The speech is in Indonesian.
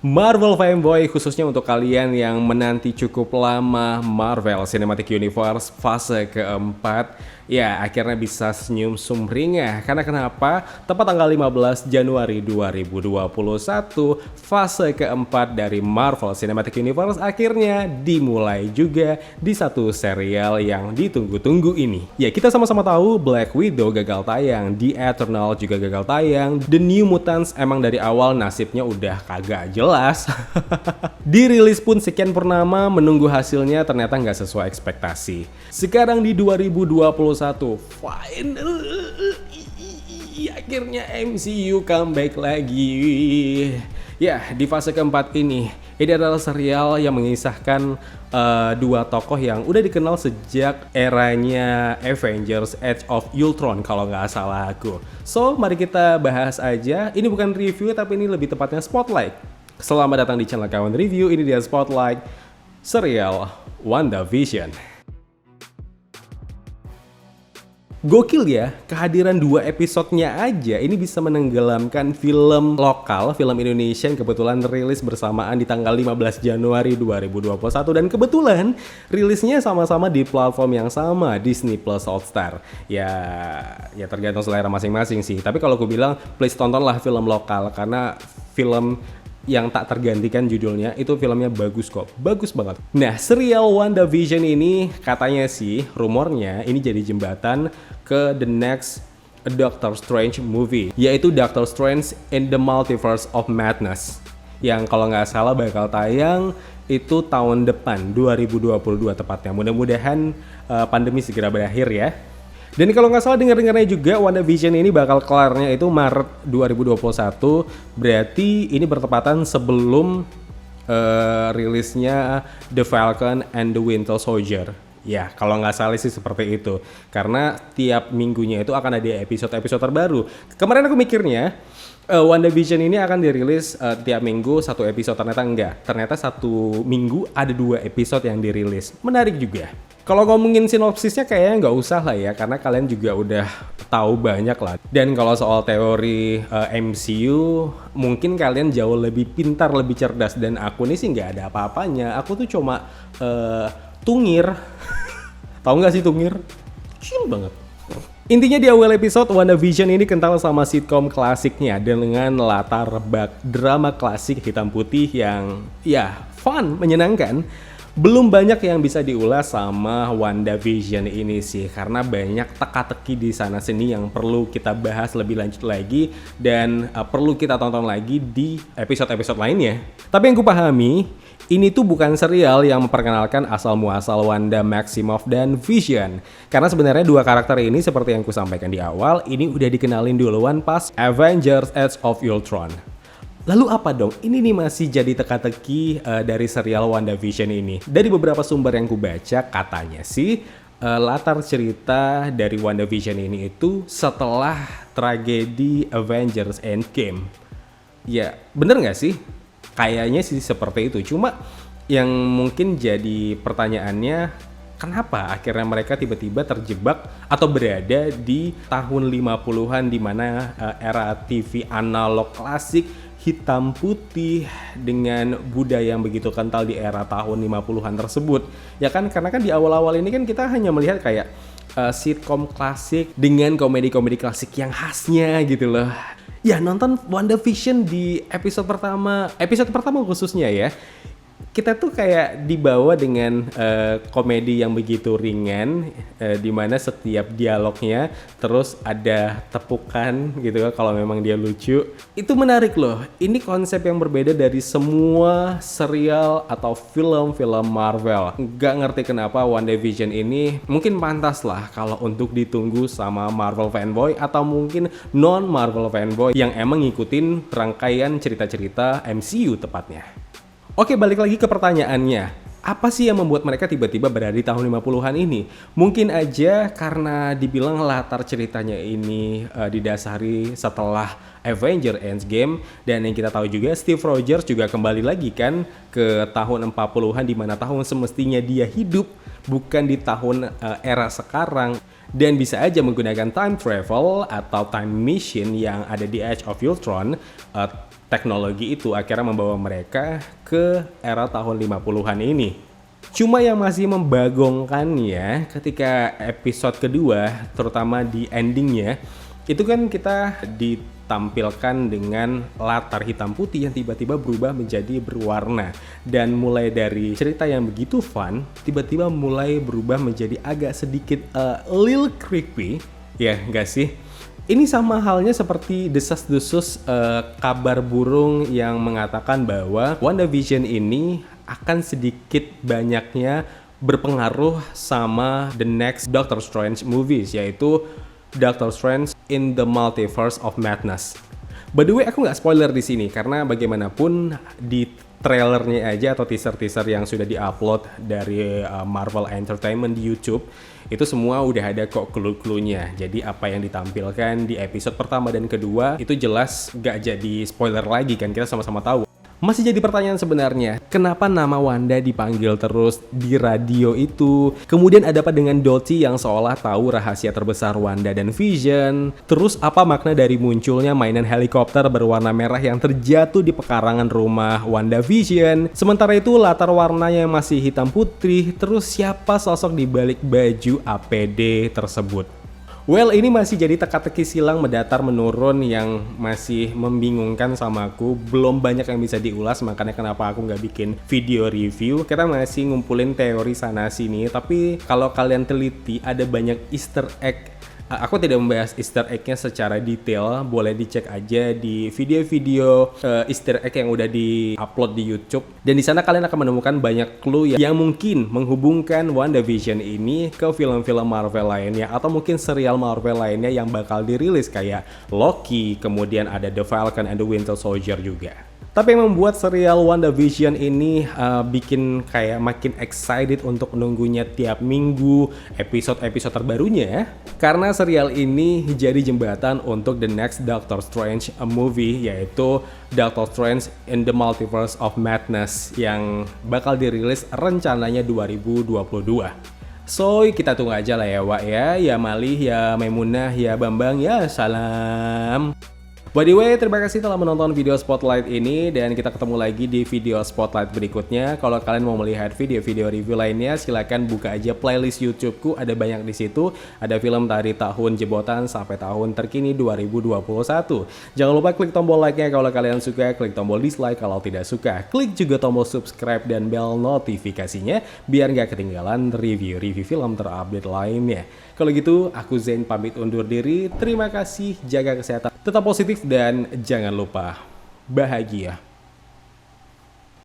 Marvel fanboy, khususnya untuk kalian yang menanti cukup lama Marvel Cinematic Universe fase keempat, ya akhirnya bisa senyum sumringah. Karena kenapa? Tepat tanggal 15 Januari 2021, fase keempat dari Marvel Cinematic Universe akhirnya dimulai juga di satu serial yang ditunggu-tunggu ini. Ya, kita sama-sama tahu Black Widow gagal tayang, The Eternal juga gagal tayang, The New Mutants emang dari awal nasibnya udah kagak jelas. Dirilis pun sekian purnama, menunggu hasilnya ternyata nggak sesuai ekspektasi. Sekarang di 2021, akhirnya MCU comeback lagi. Ya, di fase keempat ini adalah serial yang mengisahkan dua tokoh yang udah dikenal sejak eranya Avengers Age of Ultron kalau nggak salah aku. So, mari kita bahas aja. Ini bukan review tapi ini lebih tepatnya spotlight. Selamat datang di channel Kawan Review, ini dia Spotlight serial WandaVision. Gokil ya, kehadiran 2 episodenya aja ini bisa menenggelamkan film lokal, film Indonesia yang kebetulan rilis bersamaan di tanggal 15 Januari 2021. Dan kebetulan rilisnya sama-sama di platform yang sama, Disney Plus Hotstar. Ya tergantung selera masing-masing sih. Tapi kalau aku bilang, please tontonlah film lokal, karena film yang tak tergantikan judulnya, itu filmnya bagus kok, bagus banget. Nah, serial WandaVision ini katanya sih, rumornya ini jadi jembatan ke the next Doctor Strange movie, yaitu Doctor Strange in the Multiverse of Madness, yang kalau nggak salah bakal tayang itu tahun depan, 2022 tepatnya. Mudah-mudahan pandemi segera berakhir ya. Dan kalau nggak salah dengar-dengarnya juga WandaVision ini bakal kelarnya itu Maret 2021. Berarti ini bertepatan sebelum rilisnya The Falcon and the Winter Soldier. Ya, kalau nggak salah sih seperti itu. Karena tiap minggunya itu akan ada episode-episode terbaru. Kemarin aku mikirnya WandaVision ini akan dirilis tiap minggu satu episode, ternyata enggak. Ternyata satu minggu ada 2 episode yang dirilis. Menarik juga. Kalau ngomongin sinopsisnya kayaknya nggak usah lah ya, karena kalian juga udah tahu banyak lah. Dan kalau soal teori MCU, mungkin kalian jauh lebih pintar, lebih cerdas. Dan aku nih sih nggak ada apa-apanya. Aku tuh cuma tungir. Tahu nggak sih tungir? Chill banget. Intinya di awal episode, WandaVision ini kental sama sitcom klasiknya dengan latar drama klasik hitam putih yang ya fun, menyenangkan. Belum banyak yang bisa diulas sama WandaVision ini sih, karena banyak teka-teki di sana sini yang perlu kita bahas lebih lanjut lagi dan perlu kita tonton lagi di episode-episode lainnya. Tapi yang kupahami, ini tuh bukan serial yang memperkenalkan asal-muasal Wanda Maximoff dan Vision. Karena sebenarnya 2 karakter ini seperti yang kusampaikan di awal, ini udah dikenalin duluan pas Avengers Age of Ultron. Lalu apa dong? Ini nih masih jadi teka-teki dari serial WandaVision ini. Dari beberapa sumber yang kubaca, katanya sih latar cerita dari WandaVision ini itu setelah tragedi Avengers Endgame. Ya, bener nggak sih? Kayaknya sih seperti itu. Cuma yang mungkin jadi pertanyaannya, kenapa akhirnya mereka tiba-tiba terjebak atau berada di tahun 50-an di mana era TV analog klasik hitam putih dengan budaya yang begitu kental di era tahun 50-an tersebut. Ya kan, karena kan di awal-awal ini kan kita hanya melihat kayak sitcom klasik dengan komedi-komedi klasik yang khasnya gitu loh. Ya, nonton WandaVision di episode pertama khususnya ya. Kita tuh kayak dibawa dengan komedi yang begitu ringan, di mana setiap dialognya terus ada tepukan gitu kan kalau memang dia lucu. Itu menarik loh. Ini konsep yang berbeda dari semua serial atau film-film Marvel. Nggak ngerti kenapa WandaVision ini mungkin pantas lah kalau untuk ditunggu sama Marvel fanboy atau mungkin non-Marvel fanboy yang emang ngikutin rangkaian cerita-cerita MCU tepatnya. Oke, balik lagi ke pertanyaannya. Apa sih yang membuat mereka tiba-tiba berada di tahun 50-an ini? Mungkin aja karena dibilang latar ceritanya ini didasari setelah Avenger Endgame, dan yang kita tahu juga Steve Rogers juga kembali lagi kan ke tahun 40-an di mana tahun semestinya dia hidup, bukan di tahun era sekarang. Dan bisa aja menggunakan time travel atau time machine yang ada di Age of Ultron, teknologi itu akhirnya membawa mereka ke era tahun 50-an ini. Cuma yang masih membagongkannya ketika episode kedua, terutama di endingnya, itu kan kita ditampilkan dengan latar hitam putih yang tiba-tiba berubah menjadi berwarna. Dan mulai dari cerita yang begitu fun, tiba-tiba mulai berubah menjadi agak sedikit little creepy, ya nggak sih? Ini sama halnya seperti desas-desus kabar burung yang mengatakan bahwa WandaVision ini akan sedikit banyaknya berpengaruh sama the next Doctor Strange movies, yaitu Doctor Strange in the Multiverse of Madness. By the way, aku nggak spoiler di sini karena bagaimanapun di trailernya aja atau teaser-teaser yang sudah diupload dari Marvel Entertainment di YouTube, itu semua udah ada kok clue-cluenya. Jadi apa yang ditampilkan di episode pertama dan kedua itu jelas nggak jadi spoiler lagi kan, kita sama-sama tahu. Masih jadi pertanyaan sebenarnya, kenapa nama Wanda dipanggil terus di radio itu? Kemudian ada apa dengan Dottie yang seolah tahu rahasia terbesar Wanda dan Vision? Terus apa makna dari munculnya mainan helikopter berwarna merah yang terjatuh di pekarangan rumah Wanda Vision? Sementara itu latar warnanya masih hitam putih, terus siapa sosok di balik baju APD tersebut? Well, ini masih jadi teka-teki silang mendatar menurun yang masih membingungkan sama aku. Belum banyak yang bisa diulas, makanya kenapa aku nggak bikin video review. Kita masih ngumpulin teori sana-sini, tapi kalau kalian teliti ada banyak easter egg. Aku tidak membahas easter egg-nya secara detail, boleh dicek aja di video-video easter egg yang udah di-upload di YouTube. Dan di sana kalian akan menemukan banyak clue yang mungkin menghubungkan WandaVision ini ke film-film Marvel lainnya atau mungkin serial Marvel lainnya yang bakal dirilis kayak Loki, kemudian ada The Falcon and the Winter Soldier juga. Tapi yang membuat serial WandaVision ini bikin kayak makin excited untuk menunggunya tiap minggu episode-episode terbarunya, karena serial ini jadi jembatan untuk the next Doctor Strange movie, yaitu Doctor Strange in the Multiverse of Madness yang bakal dirilis rencananya 2022. So, kita tunggu aja lah ya Wak ya Malih, ya Maimunah, ya Bambang, ya salam. By the way, terima kasih telah menonton video Spotlight ini dan kita ketemu lagi di video Spotlight berikutnya. Kalau kalian mau melihat video-video review lainnya, silakan buka aja playlist YouTubeku, ada banyak di situ. Ada film dari tahun jebotan sampai tahun terkini 2021. Jangan lupa klik tombol like-nya kalau kalian suka, klik tombol dislike kalau tidak suka. Klik juga tombol subscribe dan bell notifikasinya biar nggak ketinggalan review-review film terupdate lainnya. Kalau gitu, aku Zain pamit undur diri. Terima kasih, jaga kesehatan, tetap positif, dan jangan lupa bahagia.